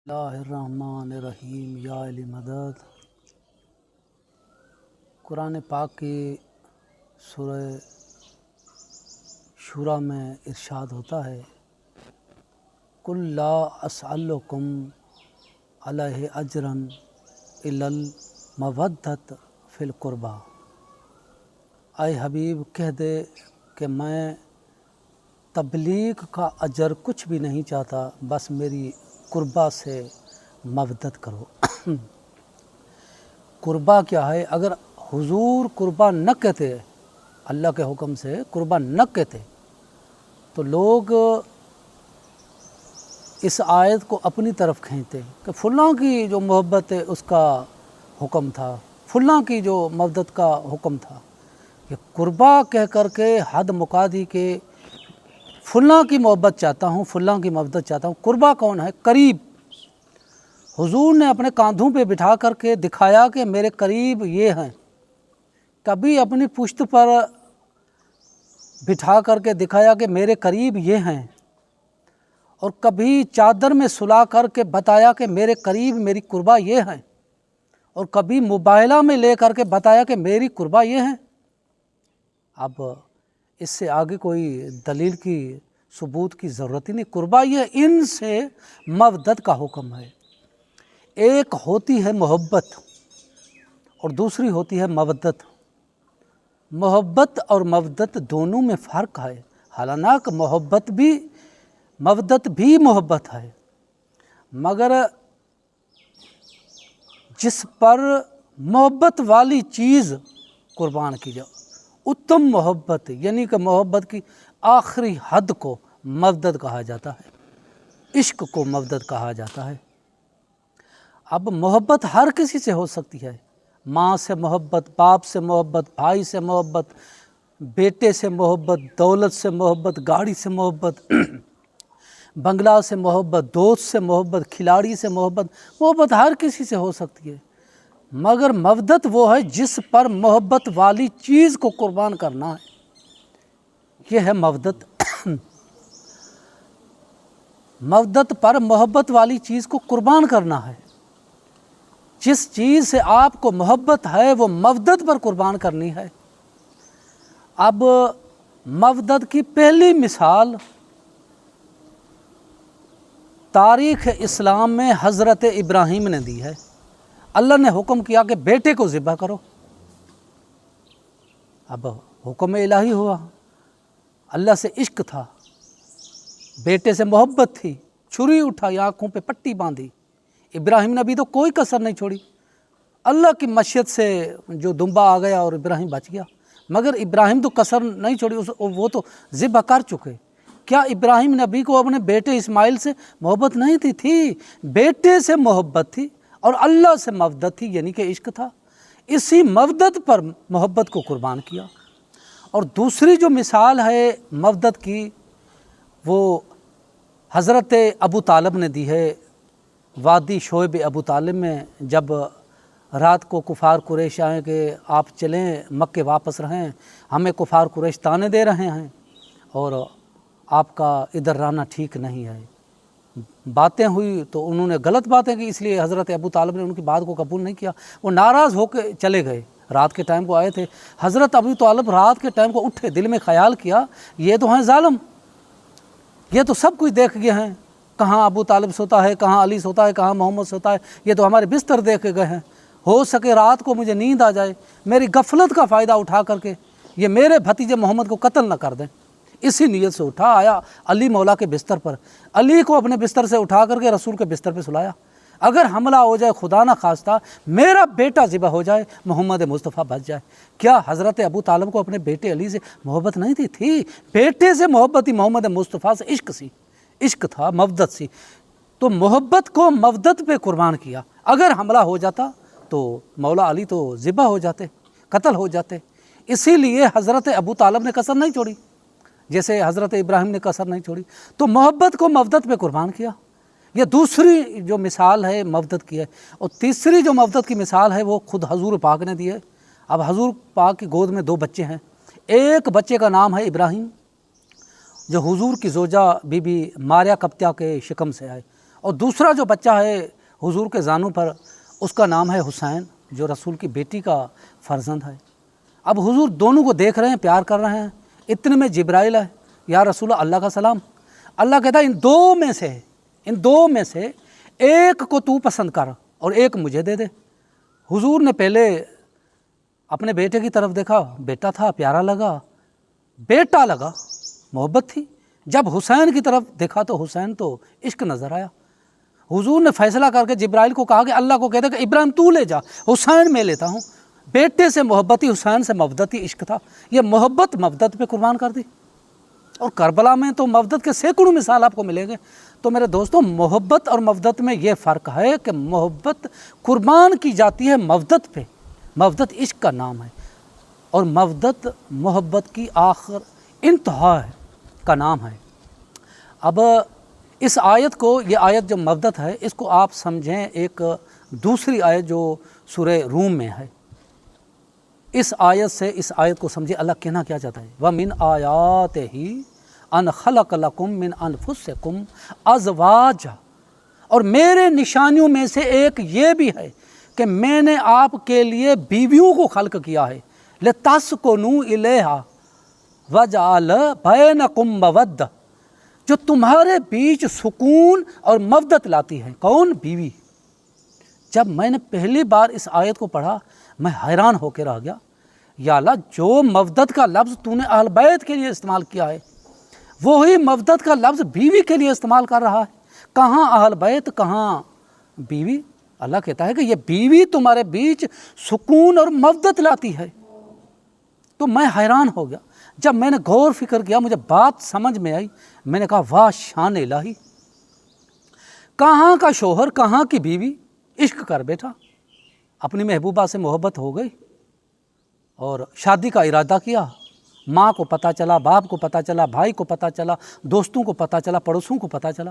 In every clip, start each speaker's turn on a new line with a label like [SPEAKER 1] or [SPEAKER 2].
[SPEAKER 1] اللہ الرحمن الرحیم یا علی مدد۔ قرآن پاک کی سورہ شورى میں ارشاد ہوتا ہے قُلْ لَا أَسْأَلُكُمْ عَلَيْهِ أَجْرًا إِلَّا الْمَوَدَّةَ فِي الْقُرْبَى۔ اے حبیب کہہ دے کہ میں تبلیغ کا اجر کچھ بھی نہیں چاہتا، بس میری قربا سے مودت کرو۔ قربا کیا ہے؟ اگر حضور قربا نہ کہتے، اللہ کے حکم سے قربا نہ کہتے، تو لوگ اس آیت کو اپنی طرف کھینچتے کہ فلاں کی جو محبت ہے اس کا حکم تھا، فلاں کی جو مودت کا حکم تھا۔ کہ قربا کہہ کر کے حد مکا دی کہ فلاں کی محبت چاہتا ہوں، فلاں کی مودت چاہتا ہوں۔ قربا کون ہے؟ قریب۔ حضور نے اپنے کاندھوں پہ بٹھا کر کے دکھایا کہ میرے قریب یہ ہیں، کبھی اپنی پشت پر بٹھا کر کے دکھایا کہ میرے قریب یہ ہیں، اور کبھی چادر میں سلا کر کے بتایا کہ میرے قریب میری قربا یہ ہیں، اور کبھی مباہلہ میں لے کر کے بتایا کہ میری قربا یہ ہیں۔ اب اس سے آگے کوئی دلیل کی ثبوت کی ضرورت ہی نہیں۔ قربا یہ ان سے مودت کا حکم ہے۔ ایک ہوتی ہے محبت اور دوسری ہوتی ہے مودت۔ محبت اور مودت دونوں میں فرق ہے، حالانکہ محبت بھی مودت بھی محبت ہے، مگر جس پر محبت والی چیز قربان کی جائے، اتم محبت، یعنی کہ محبت کی آخری حد کو مودت کہا جاتا ہے، عشق کو مودت کہا جاتا ہے۔ اب محبت ہر کسی سے ہو سکتی ہے، ماں سے محبت، باپ سے محبت، بھائی سے محبت، بیٹے سے محبت، دولت سے محبت، گاڑی سے محبت، بنگلہ سے محبت، دوست سے محبت، کھلاڑی سے محبت۔ محبت ہر کسی سے ہو سکتی ہے، مگر مودت وہ ہے جس پر محبت والی چیز کو قربان کرنا ہے، یہ ہے مودت۔ مودت پر محبت والی چیز کو قربان کرنا ہے۔ جس چیز سے آپ کو محبت ہے وہ مودت پر قربان کرنی ہے۔ اب مودت کی پہلی مثال تاریخ اسلام میں حضرت ابراہیم نے دی ہے۔ اللہ نے حکم کیا کہ بیٹے کو ذبح کرو۔ اب حکم الہی ہوا، اللہ سے عشق تھا، بیٹے سے محبت تھی، چھری اٹھائی، آنکھوں پہ پٹی باندھی۔ ابراہیم نے بھی تو کوئی کسر نہیں چھوڑی۔ اللہ کی مشیت سے جو دمبا آ گیا اور ابراہیم بچ گیا، مگر ابراہیم تو کسر نہیں چھوڑی، وہ تو ذبح کر چکے۔ کیا ابراہیم نبی کو اپنے بیٹے اسماعیل سے محبت نہیں تھی؟ بیٹے سے محبت تھی اور اللہ سے مودت تھی، یعنی کہ عشق تھا۔ اسی مودت پر محبت کو قربان کیا۔ اور دوسری جو مثال ہے مودت کی، وہ حضرت ابو طالب نے دی ہے۔ وادی شعیب ابو طالب میں جب رات کو کفار قریش آئیں کہ آپ چلیں مکے واپس رہیں، ہمیں کفار قریش تانے دے رہے ہیں اور آپ کا ادھر رہنا ٹھیک نہیں ہے۔ باتیں ہوئی تو انہوں نے غلط باتیں کی، اس لیے حضرت ابو طالب نے ان کی بات کو قبول نہیں کیا، وہ ناراض ہو کے چلے گئے۔ رات کے ٹائم کو آئے تھے، حضرت ابو طالب رات کے ٹائم کو اٹھے، دل میں خیال کیا یہ تو ہیں ظالم، یہ تو سب کچھ دیکھ گئے ہیں، کہاں ابو طالب سوتا ہے، کہاں علی سوتا ہے، کہاں محمد سوتا ہے، یہ تو ہمارے بستر دیکھ کے گئے ہیں۔ ہو سکے رات کو مجھے نیند آ جائے، میری غفلت کا فائدہ اٹھا کر کے یہ میرے بھتیجے محمد کو قتل نہ کر دیں۔ اسی نیت سے اٹھا، آیا علی مولا کے بستر پر، علی کو اپنے بستر سے اٹھا کر کے رسول کے بستر پہ سلایا۔ اگر حملہ ہو جائے، خدا نہ خواستہ میرا بیٹا ذبح ہو جائے، محمد مصطفیٰ بچ جائے۔ کیا حضرت ابو طالب کو اپنے بیٹے علی سے محبت نہیں تھی؟ بیٹے سے محبت تھی، محمد مصطفیٰ سے عشق سی، عشق تھا، مودت سی۔ تو محبت کو مودت پہ قربان کیا۔ اگر حملہ ہو جاتا تو مولا علی تو ذبح ہو جاتے، قتل ہو جاتے۔ اسی لیے حضرت ابو طالب نے کسر نہیں چھوڑی، جیسے حضرت ابراہیم نے کسر نہیں چھوڑی، تو محبت کو مودت پہ قربان کیا۔ یہ دوسری جو مثال ہے مودت کی ہے۔ اور تیسری جو مودت کی مثال ہے وہ خود حضور پاک نے دی ہے۔ اب حضور پاک کی گود میں 2 بچے ہیں، ایک بچے کا نام ہے ابراہیم جو حضور کی زوجہ بی بی ماریہ قبطیہ کے شکم سے آئے، اور دوسرا جو بچہ ہے حضور کے زانوں پر اس کا نام ہے حسین، جو رسول کی بیٹی کا فرزند ہے۔ اب حضور دونوں کو دیکھ رہے ہیں، پیار کر رہے ہیں، اتنے میں جبرائیل ہے، یا رسول اللہ کا سلام۔ اللہ کہتا ہے ان دو میں سے ایک کو تو پسند کر اور ایک مجھے دے دے۔ حضور نے پہلے اپنے بیٹے کی طرف دیکھا، بیٹا تھا، پیارا لگا، بیٹا لگا، محبت تھی۔ جب حسین کی طرف دیکھا تو حسین تو عشق نظر آیا۔ حضور نے فیصلہ کر کے جبرائیل کو کہا کہ اللہ کو کہہ دے کہ ابراہیم تو لے جا، حسین میں لیتا ہوں۔ بیٹے سے محبت ہی، حسین سے محبت ہی عشق تھا۔ یہ محبت مودت پہ قربان کر دی، اور کربلا میں تو مودت کے سینکڑوں مثال آپ کو ملیں گے۔ تو میرے دوستوں، محبت اور مودت میں یہ فرق ہے کہ محبت قربان کی جاتی ہے مودت پہ، مودت عشق کا نام ہے، اور مودت محبت کی آخر انتہا کا نام ہے۔ اب اس آیت کو، یہ آیت جو مودت ہے، اس کو آپ سمجھیں ایک دوسری آیت جو سورہ روم میں ہے۔ اس آیت سے اس آیت کو سمجھے اللہ کہنا کیا چاہتا ہے، وَمِنْ آیَاتِهِ أَنْ خَلَقَ لَكُم مِّنْ أَنفُسِكُمْ أَزْوَاجًا، اور میرے نشانیوں میں سے ایک یہ بھی ہے کہ میں نے آپ کے لیے بیویوں کو خلق کیا ہے، لِتَسْكُنُوا إِلَيْهَا وَجَعَلَ بَيْنَكُم مَّوَدَّةً، جو تمہارے بیچ سکون اور مودت لاتی ہے۔ کون؟ بیوی۔ جب میں نے پہلی بار اس آیت کو پڑھا میں حیران ہو کے رہ گیا، یا اللہ، جو مودت کا لفظ تو نے اہل بیت کے لیے استعمال کیا ہے، وہی مودت کا لفظ بیوی کے لیے استعمال کر رہا ہے۔ کہاں اہل بیت، کہاں بیوی؟ اللہ کہتا ہے کہ یہ بیوی تمہارے بیچ سکون اور مودت لاتی ہے۔ تو میں حیران ہو گیا، جب میں نے غور فکر کیا مجھے بات سمجھ میں آئی، میں نے کہا واہ شان الہی، کہاں کا شوہر، کہاں کی بیوی عشق کر بیٹھا، اپنی محبوبہ سے محبت ہو گئی اور شادی کا ارادہ کیا۔ ماں کو پتہ چلا، باپ کو پتہ چلا، بھائی کو پتہ چلا، دوستوں کو پتہ چلا، پڑوسوں کو پتہ چلا،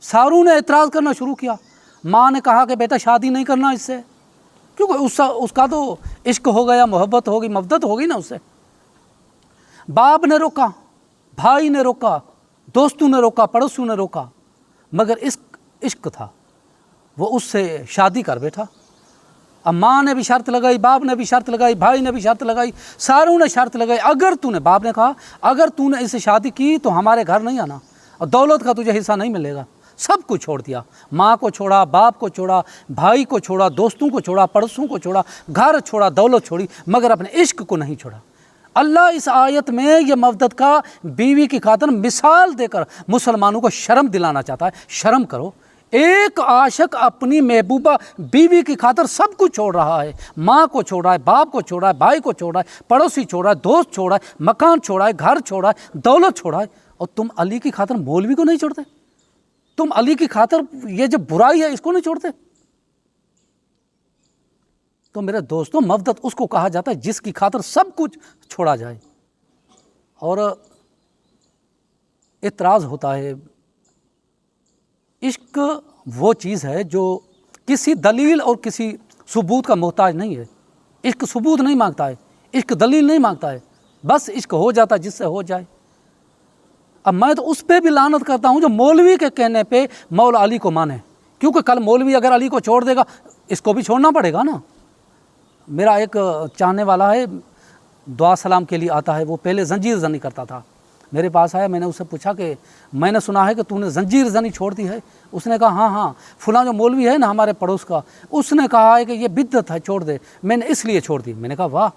[SPEAKER 1] ساروں نے اعتراض کرنا شروع کیا۔ ماں نے کہا کہ بیٹا شادی نہیں کرنا اس سے، کیونکہ اس کا تو عشق ہو گیا، محبت ہو گئی، مودت ہو گئی نا اس سے۔ باپ نے روکا، بھائی نے روکا، دوستوں نے روکا، پڑوسوں نے روکا، مگر عشق تھا، وہ اس سے شادی کر بیٹھا۔ اب ماں نے بھی شرط لگائی، باپ نے بھی شرط لگائی، بھائی نے بھی شرط لگائی، ساروں نے شرط لگائی، اگر تو نے، باپ نے کہا اگر تو نے اس سے شادی کی تو ہمارے گھر نہیں آنا اور دولت کا تجھے حصہ نہیں ملے گا۔ سب کچھ چھوڑ دیا، ماں کو چھوڑا، باپ کو چھوڑا، بھائی کو چھوڑا، دوستوں کو چھوڑا، پڑوسوں کو چھوڑا، گھر چھوڑا، دولت چھوڑی، مگر اپنے عشق کو نہیں چھوڑا۔ اللہ اس آیت میں یہ مودت کا بیوی کی خاطر مثال دے کر مسلمانوں کو شرم دلانا چاہتا ہے۔ شرم کرو، ایک عاشق اپنی محبوبہ بیوی کی خاطر سب کچھ چھوڑ رہا ہے، ماں کو چھوڑ رہا ہے، باپ کو چھوڑ رہا ہے، بھائی کو چھوڑ رہا ہے، پڑوسی چھوڑ رہا ہے، دوست چھوڑ رہا ہے، مکان چھوڑ رہا ہے، گھر چھوڑ رہا ہے، دولت چھوڑ رہا ہے، اور تم علی کی خاطر مولوی کو نہیں چھوڑتے؟ تم علی کی خاطر یہ جو برائی ہے اس کو نہیں چھوڑتے؟ تو میرے دوستوں، مودت اس کو کہا جاتا ہے جس کی خاطر سب کچھ چھوڑا جائے۔ اور اعتراض ہوتا ہے، عشق وہ چیز ہے جو کسی دلیل اور کسی ثبوت کا محتاج نہیں ہے۔ عشق ثبوت نہیں مانگتا ہے، عشق دلیل نہیں مانگتا ہے، بس عشق ہو جاتا ہے جس سے ہو جائے۔ اب میں تو اس پہ بھی لعنت کرتا ہوں جو مولوی کے کہنے پہ مولا علی کو مانے، کیونکہ کل مولوی اگر علی کو چھوڑ دے گا اس کو بھی چھوڑنا پڑے گا نا۔ میرا ایک چاہنے والا ہے، دعا سلام کے لیے آتا ہے، وہ پہلے زنجیر زنی کرتا تھا، میرے پاس آیا، میں نے اس سے پوچھا کہ میں نے سنا ہے کہ تو نے زنجیر زنی چھوڑ دی ہے۔ اس نے کہا ہاں فلاں جو مولوی ہے نا ہمارے پڑوس کا، اس نے کہا ہے کہ یہ بدعت ہے، چھوڑ دے، میں نے اس لیے چھوڑ دی۔ میں نے کہا واہ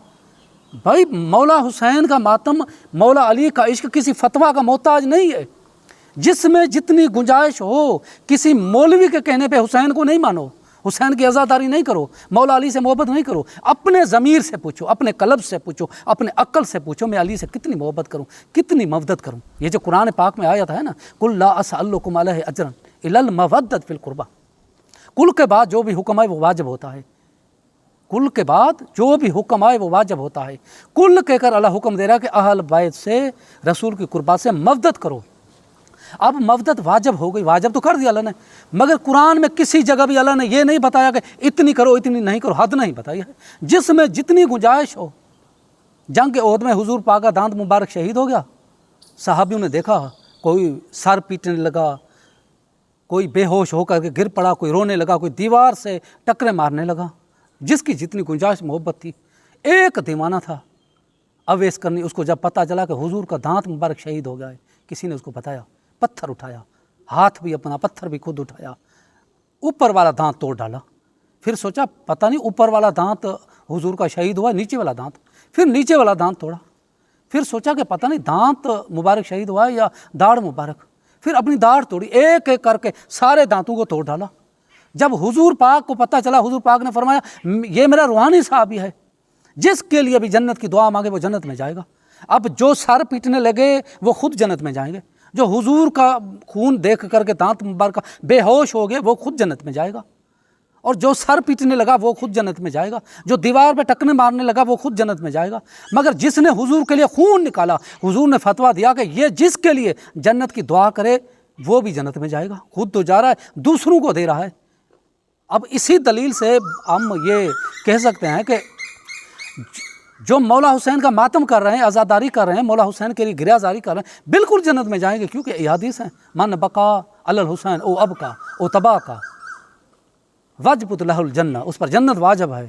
[SPEAKER 1] بھائی، مولا حسین کا ماتم، مولا علی کا عشق کسی فتویٰ کا محتاج نہیں ہے۔ جس میں جتنی گنجائش ہو، کسی مولوی کے کہنے پہ حسین کو نہیں مانو، حسین کی عزاداری نہیں کرو، مولا علی سے محبت نہیں کرو، اپنے ضمیر سے پوچھو، اپنے قلب سے پوچھو، اپنے عقل سے پوچھو میں علی سے کتنی محبت کروں، کتنی مودت کروں۔ یہ جو قرآن پاک میں آیت ہے نا، قل لا اسألکم علیہ اجرا الا المودۃ فی القربہ، کل کے بعد جو بھی حکم ہے وہ واجب ہوتا ہے، کل کے بعد جو بھی حکم آئے وہ واجب ہوتا ہے۔ کل کہہ کر اللہ حکم دے رہا ہے کہ اہل بیت سے، رسول کی قربا سے مودت کرو۔ اب مودت واجب ہو گئی، واجب تو کر دیا اللہ نے، مگر قرآن میں کسی جگہ بھی اللہ نے یہ نہیں بتایا کہ اتنی کرو اتنی نہیں کرو، حد نہیں بتائی ہے، جس میں جتنی گنجائش ہو۔ جنگ احد میں حضور پاک کا دانت مبارک شہید ہو گیا، صحابیوں نے دیکھا، کوئی سر پیٹنے لگا، کوئی بے ہوش ہو کر کے گر پڑا، کوئی رونے لگا، کوئی دیوار سے ٹکرے مارنے لگا، جس کی جتنی گنجائش محبت تھی۔ ایک دیوانہ تھا اویس کرنی، اس کو جب پتہ چلا کہ حضور کا دانت مبارک شہید ہو گیا ہے، کسی نے اس کو بتایا، پتھر اٹھایا، ہاتھ بھی اپنا پتھر بھی خود اٹھایا، اوپر والا دانت توڑ ڈالا۔ پھر سوچا پتہ نہیں اوپر والا دانت حضور کا شہید ہوا ہے، نیچے والا دانت، پھر نیچے والا دانت توڑا۔ پھر سوچا کہ پتہ نہیں دانت مبارک شہید ہوا ہے یا داڑھ مبارک، پھر اپنی داڑھ توڑی، ایک ایک کر کے سارے دانتوں کو توڑ ڈالا۔ جب حضور پاک کو پتہ چلا، حضور پاک نے فرمایا یہ میرا روحانی صحابی ہے، جس کے لیے بھی جنت کی دعا مانگے وہ جنت میں جائے گا۔ اب جو سر پیٹنے لگے وہ خود جنت میں جائیں گے، جو حضور کا خون دیکھ کر کے دانت مبارک بے ہوش ہو گئے وہ خود جنت میں جائے گا، اور جو سر پیٹنے لگا وہ خود جنت میں جائے گا، جو دیوار پہ ٹکنے مارنے لگا وہ خود جنت میں جائے گا۔ مگر جس نے حضور کے لیے خون نکالا، حضور نے فتویٰ دیا کہ یہ جس کے لیے جنت کی دعا کرے وہ بھی جنت میں جائے گا، خود تو جا رہا ہے، دوسروں کو دے رہا ہے۔ اب اسی دلیل سے ہم یہ کہہ سکتے ہیں کہ جو مولا حسین کا ماتم کر رہے ہیں، عزاداری کر رہے ہیں، مولا حسین کے لیے گریہزاری کر رہے ہیں، بالکل جنت میں جائیں گے، کیونکہ یہ حدیث ہیں، من بقا علی الحسین او ابقا او تباقا وجبت لہ الجنہ، اس پر جنت واجب ہے۔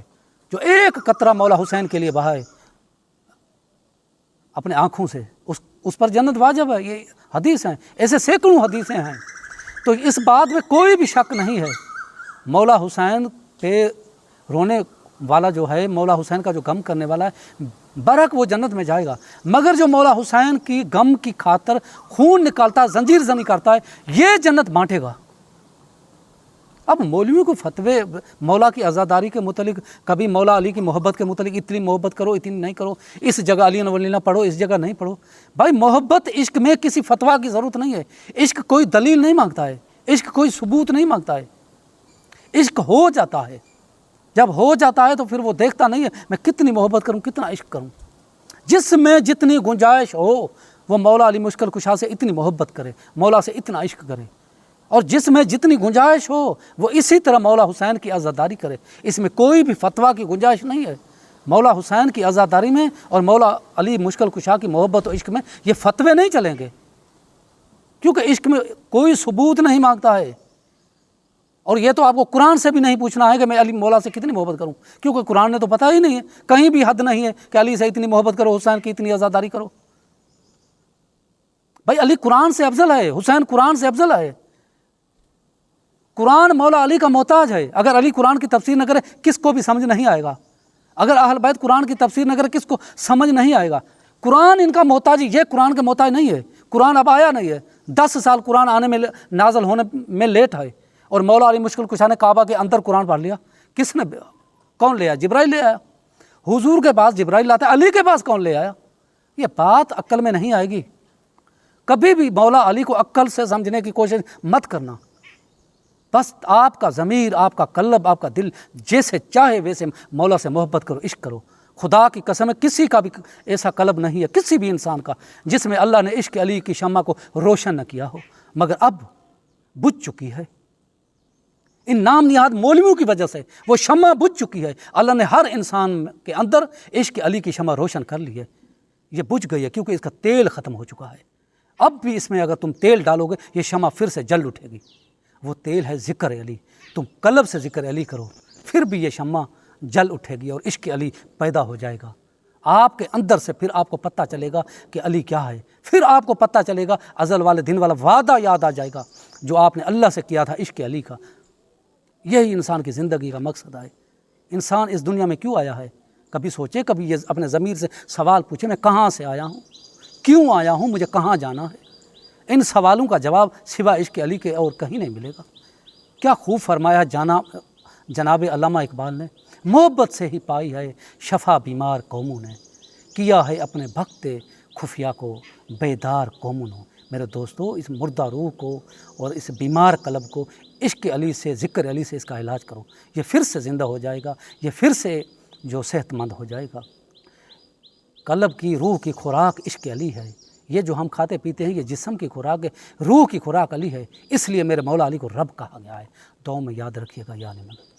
[SPEAKER 1] جو ایک قطرہ مولا حسین کے لیے بہائے اپنے آنکھوں سے، اس پر جنت واجب ہے۔ یہ حدیث ہیں، ایسے سینکڑوں حدیثیں ہیں، تو اس بات میں کوئی بھی شک نہیں ہے۔ مولا حسین پہ رونے والا جو ہے، مولا حسین کا جو غم کرنے والا ہے، برحق وہ جنت میں جائے گا۔ مگر جو مولا حسین کی غم کی خاطر خون نکالتا ہے، زنجیر زنی کرتا ہے، یہ جنت بانٹے گا۔ اب مولویوں کو فتوے مولا کی عزاداری کے متعلق، کبھی مولا علی کی محبت کے متعلق اتنی محبت کرو، اتنی نہیں کرو، اس جگہ علی ولی نہ پڑھو، اس جگہ نہیں پڑھو۔ بھائی محبت عشق میں کسی فتویٰ کی ضرورت نہیں ہے، عشق کوئی دلیل نہیں مانگتا ہے، عشق کوئی ثبوت نہیں مانگتا ہے، عشق ہو جاتا ہے۔ جب ہو جاتا ہے تو پھر وہ دیکھتا نہیں ہے میں کتنی محبت کروں، کتنا عشق کروں۔ جس میں جتنی گنجائش ہو وہ مولا علی مشکل کشا سے اتنی محبت کرے، مولا سے اتنا عشق کرے، اور جس میں جتنی گنجائش ہو وہ اسی طرح مولا حسین کی عزاداری کرے۔ اس میں کوئی بھی فتویٰ کی گنجائش نہیں ہے۔ مولا حسین کی عزاداری میں اور مولا علی مشکل کشا کی محبت و عشق میں یہ فتوے نہیں چلیں گے، کیونکہ عشق میں کوئی ثبوت نہیں مانگتا ہے۔ اور یہ تو آپ کو قرآن سے بھی نہیں پوچھنا ہے کہ میں علی مولا سے کتنی محبت کروں، کیونکہ قرآن نے تو پتہ ہی نہیں ہے، کہیں بھی حد نہیں ہے کہ علی سے اتنی محبت کرو، حسین کی اتنی عزاداری کرو۔ بھائی علی قرآن سے افضل ہے، حسین قرآن سے افضل ہے۔ قرآن مولا علی کا محتاج ہے، اگر علی قرآن کی تفسیر نہ کرے کس کو بھی سمجھ نہیں آئے گا، اگر اہل بیت قرآن کی تفسیر نہ کرے کس کو سمجھ نہیں آئے گا۔ قرآن ان کا محتاج، یہ قرآن کا محتاج نہیں ہے۔ قرآن اب آیا نہیں ہے، 10 سال قرآن آنے میں نازل ہونے میں لیٹ ہے، اور مولا علی مشکل کشا نے کعبہ کے اندر قرآن پڑھ لیا۔ کس نے، کون لے آیا؟ جبرائیل لے آیا۔ حضور کے پاس جبرائیل لاتا ہے، علی کے پاس کون لے آیا؟ یہ بات عقل میں نہیں آئے گی۔ کبھی بھی مولا علی کو عقل سے سمجھنے کی کوشش مت کرنا، بس آپ کا ضمیر، آپ کا قلب، آپ کا دل جیسے چاہے ویسے مولا سے محبت کرو، عشق کرو۔ خدا کی قسم ہے کسی کا بھی ایسا قلب نہیں ہے، کسی بھی انسان کا، جس میں اللہ نے عشق علی کی شمع کو روشن نہ کیا ہو، مگر اب بجھ چکی ہے۔ ان نام نہاد مولویوں کی وجہ سے وہ شمع بجھ چکی ہے۔ اللہ نے ہر انسان کے اندر عشق علی کی شمع روشن کر لی ہے، یہ بجھ گئی ہے کیونکہ اس کا تیل ختم ہو چکا ہے۔ اب بھی اس میں اگر تم تیل ڈالو گے یہ شمع پھر سے جل اٹھے گی۔ وہ تیل ہے ذکر علی، تم قلب سے ذکر علی کرو، پھر بھی یہ شمع جل اٹھے گی اور عشق علی پیدا ہو جائے گا آپ کے اندر سے۔ پھر آپ کو پتہ چلے گا کہ علی کیا ہے، پھر آپ کو پتہ چلے گا ازل والے دن والا وعدہ یاد آ جائے گا جو آپ نے اللہ سے کیا تھا عشق علی کا۔ یہی انسان کی زندگی کا مقصد ہے۔ انسان اس دنیا میں کیوں آیا ہے؟ کبھی سوچے، کبھی یہ اپنے ضمیر سے سوال پوچھے، میں کہاں سے آیا ہوں، کیوں آیا ہوں، مجھے کہاں جانا ہے؟ ان سوالوں کا جواب سوا عشق علی کے اور کہیں نہیں ملے گا۔ کیا خوب فرمایا جناب علامہ اقبال نے، محبت سے ہی پائی ہے شفا بیمار قوموں نے، کیا ہے اپنے بھکت خفیہ کو بیدار قوموں نے۔ میرے دوستو، اس مردہ روح کو اور اس بیمار قلب کو عشق علی سے، ذکر علی سے اس کا علاج کرو، یہ پھر سے زندہ ہو جائے گا، یہ پھر سے جو صحت مند ہو جائے گا۔ قلب کی، روح کی خوراک عشق علی ہے۔ یہ جو ہم کھاتے پیتے ہیں یہ جسم کی خوراک ہے، روح کی خوراک علی ہے، اس لیے میرے مولا علی کو رب کہا گیا ہے۔ دعاؤں میں یاد رکھیے گا۔ یا علی مدد۔